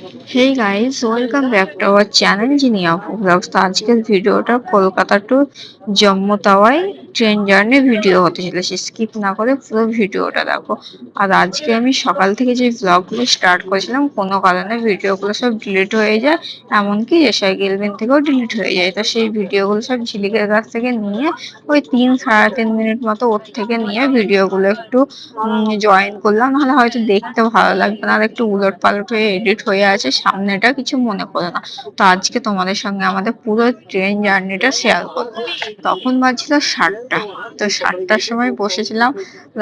Hey guys, welcome back to our channel Jinia Vlogs। তো আজকের ভিডিওটা Kolkata to Jammu Tawi train journey video হতে চলেছে। স্কিপ না করে পুরো ভিডিওটা দেখো। আর আজকে আমি সকাল থেকে যে ভ্লগগুলো স্টার্ট করেছিলাম কোনো কারণে ভিডিওগুলো সব ডিলিট হয়ে যায়, এমনকি এসআই গেলভিন থেকেও ডিলিট হয়ে যায়। তো সেই ভিডিওগুলো সব ঝিলিকের কাছ থেকে নিয়ে ওই 3-3.5 মিনিট মতো ওর থেকে নিয়ে ভিডিওগুলো একটু জয়েন করলাম, নাহলে হয়তো দেখতে ভালো লাগবে না, আর একটু উলট পালট হয়ে এডিট হয়ে আছে, সামনেটা কিছু মনে করে না। তো আজকে তোমাদের সঙ্গে আমাদের পুরো ট্রেন জার্নিটা শেয়ার করবো। তখন বাজছিল 7টা। তো 7টার সময় বসেছিলাম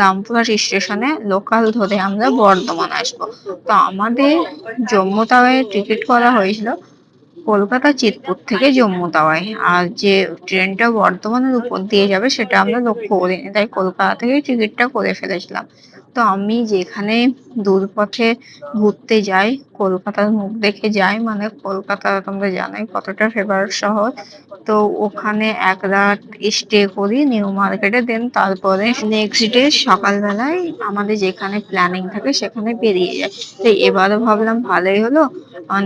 রামপুরহাট স্টেশনে, লোকাল ধরে আমরা বর্ধমান আসবো। তো আমাদের জম্মু তাওয়ায় টিকিট করা হয়েছিল কলকাতা চিতপুর থেকে জম্মু তাওয়ায়। আর যে ট্রেনটা বর্ধমানের উপর দিয়ে যাবে সেটা আমরা লক্ষ্য করিনি, তাই কলকাতা থেকেই টিকিটটা করে ফেলেছিলাম। তো আমি যেখানে দূরপথে ঘুরতে যাই, কলকাতার মুখ দেখে যাই, মানে কলকাতা তোমরা জানোই কতটা ফেভারিট শহর। তো ওখানে এক রাত স্টে করি নিউ মার্কেটে, দেন তারপরে নেক্সট ডে সকালবেলায় আমাদের যেখানে প্ল্যানিং থাকে সেখানে বেরিয়ে যায়। তো এবারে ভাবলাম ভালোই হলো,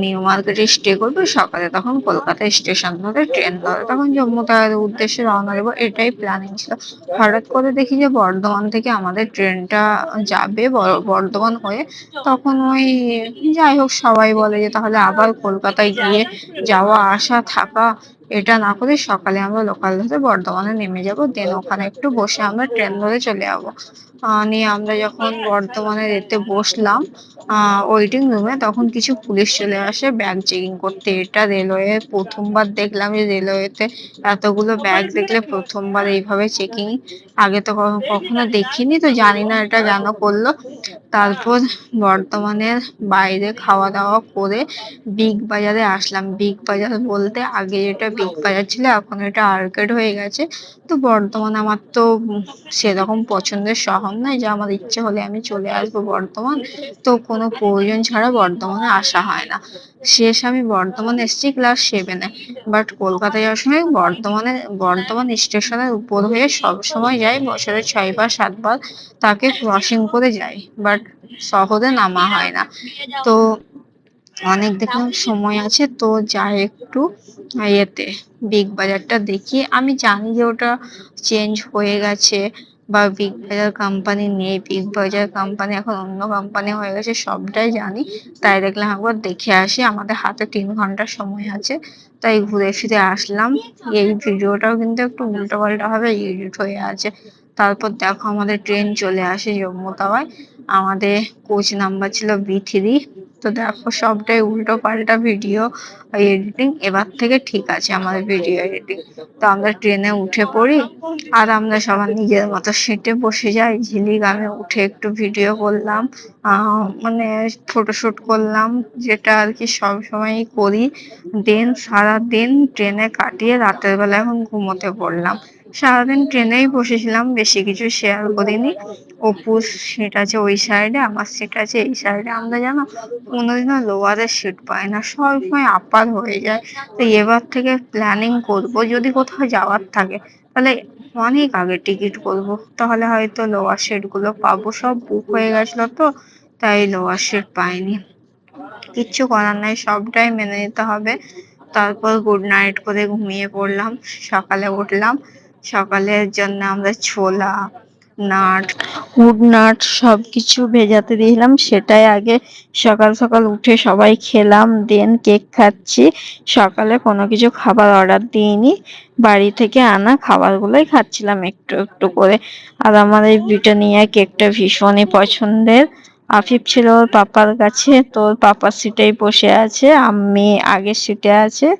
নিউ মার্কেটে স্টে করবো, সকালে তখন কলকাতা স্টেশন ধরে ট্রেন ধরে তখন জম্মু তাওয়ার উদ্দেশ্যে রওনা দেবো, এটাই প্ল্যানিং ছিল। হঠাৎ করে দেখি যে বর্ধমান থেকে আমাদের ট্রেনটা যাবে বর্ধমান হয়ে। তখন ওই যাই হোক, সবাই বলে যে তাহলে আবার কলকাতায় গিয়ে যাওয়া আসা থাকা এটা না করে সকালে আমরা লোকাল ধরে বর্ধমানে নেমে যাব, দেন ওখানে একটু বসে আমরা ট্রেন ধরে চলে যাবো। নিয়ে আমরা যখন বর্ধমানের এতে বসলাম ওয়েটিং রুমে, তখন কিছু পুলিশ চলে আসে ব্যাগ চেকিং করতে। এটা রেলওয়ে প্রথমবার দেখলাম যে রেলওয়েতে এতগুলো ব্যাগ দেখলে প্রথমবার এইভাবে চেকিং। আগে তো কখনো দেখিনি, তো জানি না এটা কেন করলো। তারপর বর্তমানের বাইরে খাওয়া দাওয়া করে বিগ বাজারে আসলাম। বিগ বাজার বলতে আগে যেটা বিগ বাজার ছিল এখন এটা আর্কেড হয়ে গেছে। তো বর্তমানে আমার তো সেরকম পছন্দের শহর নয় যে আমার ইচ্ছে হলে আমি চলে আসবো বর্ধমান, তো কোনো প্রয়োজন ছাড়া বর্ধমানে আসা হয় না। শেষ আমি বর্ধমান এসেছি ক্লাস 7-এ, বাট কলকাতায় যাওয়ার সময় বর্ধমান স্টেশনের উপর হয়ে সব সময় যাই, বছরে 6 বা 7 বার তাকে ক্রসিং করে যাই, বাট শহরে নামা হয় না। তো অনেক দেখলাম সময় আছে, তো যাই একটু ইয়েতে বিগ বাজারটা দেখি। আমি জানি যে ওটা চেঞ্জ হয়ে গেছে বা বিগ বাজার কোম্পানি নেই, বিগ বাজার কোম্পানি এখন অন্য কোম্পানি হয়ে গেছে, সবটাই জানি। তাই দেখলাম একবার দেখে আসি, আমাদের হাতে 3 ঘন্টা সময় আছে, তাই ঘুরে ফিরে আসলাম। এই ভিডিওটাও কিন্তু একটু উল্টো পাল্টা ভাবে এডিট হয়ে আছে। তারপর দেখো আমাদের ট্রেন চলে আসে জম্মু তাওয়ায়। আমাদের কোচ নাম্বার ছিল B3। তো দেখো সবটাই উল্টো পাল্টা ভিডিও এডিটিং, এবার থেকে ঠিক আছে আমাদের ভিডিও এডিটিং। তো আমরা ট্রেনে উঠে পড়ি, আর আমরা সবার নিজের মতো সিটে বসে যাই। ঝিলিক আমি উঠে একটু ভিডিও করলাম, মানে ফটোশুট করলাম, যেটা আর কি সব সময়ই করি। দেন সারাদিন ট্রেনে কাটিয়ে রাতের বেলা এখন ঘুমোতে পড়লাম। সারাদিন ট্রেনেই বসেছিলাম, বেশি কিছু শেয়ার করিনি। অপুর সিট আছে ওই সাইডে, আমার সিট আছে এই সাইডে। আমরা জানো কোনোদিনও লোয়ারের সিট পাই না, সবসময় আপার হয়ে যায়। তো এবার থেকে প্ল্যানিং করব, যদি কোথাও যাওয়ার থাকে তাহলে অনেক আগে টিকিট করব, তাহলে হয়তো লোয়ার সিট গুলো পাবো। সব বুক হয়ে গেছিলো তো, তাই লোয়ার সিট পাইনি। কিচ্ছু করার নাই, সবটাই মেনে নিতে হবে। তারপর গুড নাইট করে ঘুমিয়ে পড়লাম। সকালে উঠলাম, সকালের জন্য আমরা ছোলা, নাট, গুড নাট সবকিছু ভেজাতে দিলাম, সেটাই আগে সকাল সকাল উঠে সবাই খেলাম, দেন কেক খাচ্ছি। সকালে কোনো কিছু খাবার অর্ডার দিইনি, বাড়ি থেকে আনা খাবারগুলোই খাচ্ছিলাম একটু একটু করে। আর আমার এই ব্রিটানিয়া কেকটা ভীষণই পছন্দের। আফিফ ছিল ওর পাপার কাছে, তো ওর পাপার সিটেই বসে আছে, আমি আগের সিটে আছে।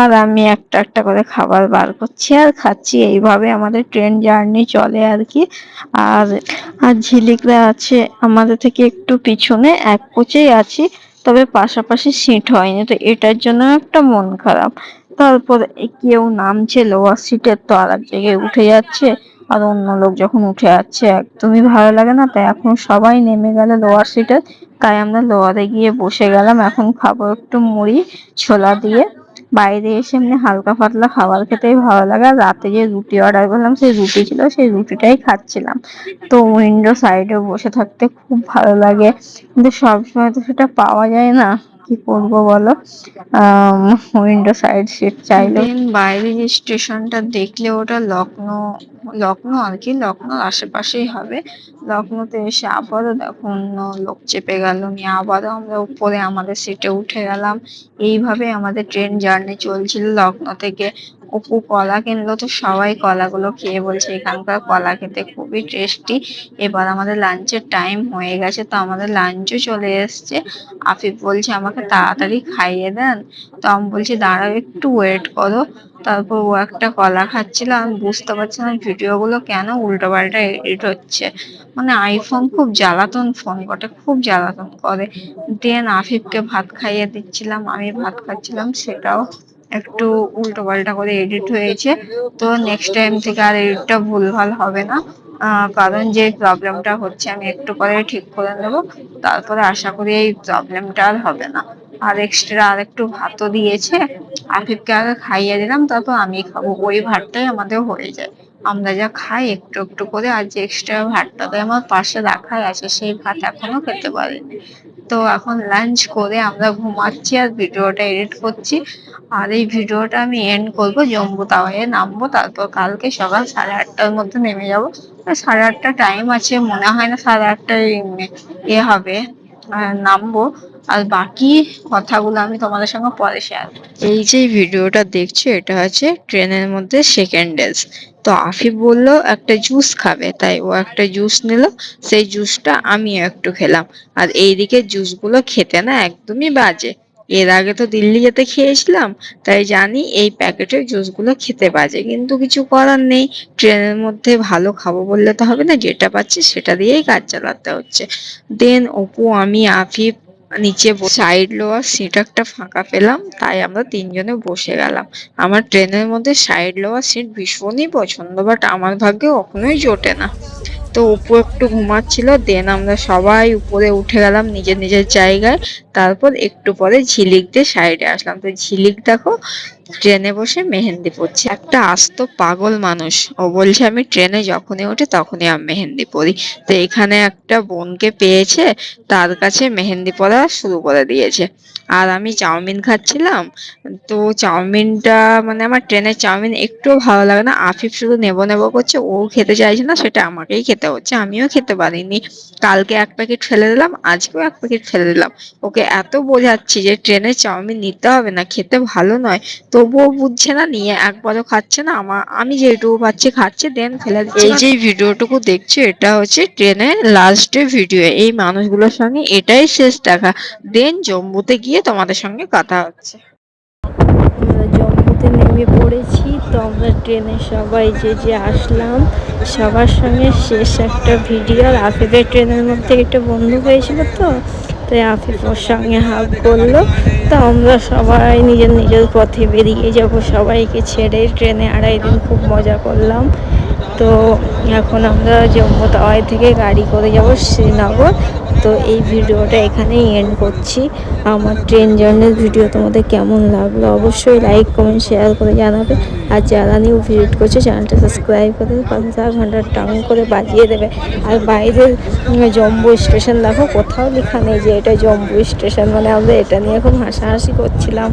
আর আমি একটা একটা করে খাবার বার করছি আর খাচ্ছি। এইভাবে আমাদের ট্রেন জার্নি চলে আর কি। আর আর ঝিলিকরা আছে আমাদের থেকে একটু পিছনে, এক কোচেই আছি, তবে পাশাপাশি সিট হয়নি, তো এটার জন্য একটা মন খারাপ। তারপর কেউ নামছে লোয়ার সিটে, তো আর এক জায়গায় উঠে যাচ্ছে। আর অন্য লোক যখন উঠে যাচ্ছে একদমই ভালো লাগে না, তাই এখন সবাই নেমে গেল লোয়ার সিটে। তাই আমরা লোয়ারে গিয়ে বসে গেলাম। এখন খাবো একটু মুড়ি ছোলা দিয়ে। বাইরে এসে এমনি হালকা পাতলা খাবার খেতেই ভালো লাগে। আর রাতে যে রুটি অর্ডার করলাম সেই রুটি ছিল, সেই রুটিটাই খাচ্ছিলাম। তো উইন্ডো সাইডে বসে থাকতে খুব ভালো লাগে, কিন্তু সবসময় তো সেটা পাওয়া যায় না। কি করবো বলো, উইন্ডো সাইড সিট চাইলো। দেন বাইরে যে স্টেশনটা দেখলে ওটা লখনৌ, লখনৌ আর কি, লখনৌর আশেপাশেই হবে। লখনৌতে এসে আবারও দেখো অন্য লোক চেপে গেল, নিয়ে আবারও আমরা উপরে আমাদের সিটে উঠে গেলাম। এইভাবে আমাদের ট্রেন জার্নি চলছিল লখনৌ থেকে। অপু কলা কিনলো, তো সবাই কলাগুলো খেয়ে বলছে এখানকার কলা খেতে খুবই টেস্টি। এবার আমাদের লাঞ্চের টাইম হয়ে গেছে, তো আমাদের লাঞ্চও চলে এসছে। আফিফ বলছে আমাকে তাড়াতাড়ি খাইয়ে দেন, তো আমি বলছি দাঁড়াও একটু ওয়েট করো। তারপর ও একটা কলা খাচ্ছিল, আমি বুঝতে পারছিলাম ভিডিও গুলো কেন উল্টো পাল্টা এডিট হচ্ছে। মানে আইফোন খুব জ্বালাতন ফোন বটে, খুব জ্বালাতন করে। দেন আফিফকে ভাত খাইয়ে দিচ্ছিলাম, আমি ভাত খাচ্ছিলাম, সেটাও একটু উল্টো পাল্টা করে এডিট হয়েছে। তো নেক্সট টাইম থেকে আর এডিটটা ভুলভাল হবে না, কারণ যে প্রবলেমটা হচ্ছে আমি একটু পরে ঠিক করে নেবো। তারপরে আশা করি এই প্রবলেমটা আর হবে না। আর এক্সট্রা আর একটু ভাতও দিয়েছে, আফিফকে আগে খাইয়ে দিলাম, তারপর আমি খাবো। ওই ভাতটাই আমাদের হয়ে যায়, আমরা যা খাই একটু একটু করে। আর যে এক্সট্রা ভাতটা আমার পাশে রাখাই আছে, সেই ভাত এখনো খেতে পারিনি। তো এখন লাঞ্চ করে আমরা ঘুমাচ্ছি আর ভিডিওটা এডিট করছি। আর এই ভিডিওটা আমি এন্ড করবো, জম্বু তাওয়ায় নামবো, তারপর কালকে সকাল 8:30টার মধ্যে নেমে যাবো। 8:30 টাইম আছে, মনে হয় না 8:30টায় হবে, নামবো। আর বাকি কথাগুলো আমি তোমাদের সঙ্গে পরে শেয়ার করবো। এই যে ভিডিওটা দেখছো, এটা হচ্ছে ট্রেনের মধ্যে সেকেন্ড ডেজ। তো আফিফ বললো একটা জুস খাবে, তাই ও একটা জুস নিল, সেই জুসটা আমিও একটু খেলাম। আর এইদিকে জুসগুলো খেতে না একদমই বাজে। এর আগে তো দিল্লি যেতে খেয়েছিলাম, তাই জানি এই প্যাকেটের জুসগুলো খেতে বাজে, কিন্তু কিছু করার নেই। ট্রেনের মধ্যে ভালো খাবো বললে তো হবে না, যেটা পাচ্ছি সেটা দিয়েই কাজ চালাতে হচ্ছে। দেন অপু, আমি, আফিফ নিচে সাইড লোয়ার সিট একটা ফাঁকা পেলাম, তাই আমরা তিনজনে বসে গেলাম। আমার ট্রেনের মধ্যে সাইড লোয়ার সিট ভীষণই পছন্দ, বাট আমার ভাগ্যে কখনোই জোটে না। তো অপু একটু ঘুমাচ্ছিল, দেন আমরা সবাই উপরে উঠে গেলাম নিজের নিজের জায়গায়। তারপর একটু পরে ঝিলিকদের সাইডে আসলাম, তো ঝিলিক দেখো ট্রেনে বসে মেহেন্দি পড়ছে, একটা আস্ত পাগল মানুষ। ও বলছে আমি ট্রেনে যখনই উঠি তখনই আমি মেহেন্দি পড়ি। তো এখানে একটা বোনকে পেয়েছে, তার কাছে মেহেন্দি পড়া শুরু করে দিয়েছে। আর আমি চাউমিন খাচ্ছিলাম, তো চাউমিনটা মানে আমার ট্রেনের চাউমিন একটু ভালো লাগে না। আফিফ শুধু নেবো নেবো করছে, ও খেতে চাইছে না, সেটা আমাকেই খেতে হচ্ছে, আমিও খেতে পারিনি। কালকে এক প্যাকেট ফেলে দিলাম, আজকেও এক প্যাকেট ফেলে দিলাম। ওকে এত বোঝাচ্ছি যে ট্রেনের চাউমিন নিতে হবে না, খেতে ভালো নয়, তবুও বুঝছে না, নিয়ে একবারও খাচ্ছে না। আমি যেটুকু পাচ্ছি খাচ্ছে, দেন ফেলে দিচ্ছে। এই যে ভিডিওটুকু দেখছো, এটা হচ্ছে ট্রেনের লাস্ট ডে ভিডিও। এই মানুষগুলোর সঙ্গে এটাই শেষ দেখা। দেন জম্মুতে গিয়ে তোমাদের সঙ্গে কথা হচ্ছে। আমরা জম্মুতে নেমে পড়েছি, তো আমরা ট্রেনে সবাই যে যে আসলাম, সবার সঙ্গে শেষ একটা ভিডিও। আর আফিফের ট্রেনের মধ্যে একটা বন্ধু হয়েছিল, তো তাই আফিফ ওর সঙ্গে হাগ করলো। তো আমরা সবাই নিজের নিজের পথে বেরিয়ে যাব, সবাইকে ছেড়ে। ট্রেনে 2.5 দিন খুব মজা করলাম। তো এখন আমরা জম্মু তাওয়াই থেকে গাড়ি করে যাব শ্রীনগর। তো এই ভিডিওটা এখানেই এন্ড করছি। আমার ট্রেন জার্নির ভিডিও তোমাদের কেমন লাগলো অবশ্যই লাইক কমেন্ট শেয়ার করে জানাবে। আর যারা নিউ ভিজিট করছে চ্যানেলটা সাবস্ক্রাইব করে পাশে থাকা ঘন্টার টাং করে বাজিয়ে দেবে। আর বাইরের জম্মু স্টেশন দেখো, কোথাও লেখা নেই যে এটা জম্মু স্টেশন, মানে আমরা এটা নিয়ে খুব হাসাহাসি করছিলাম।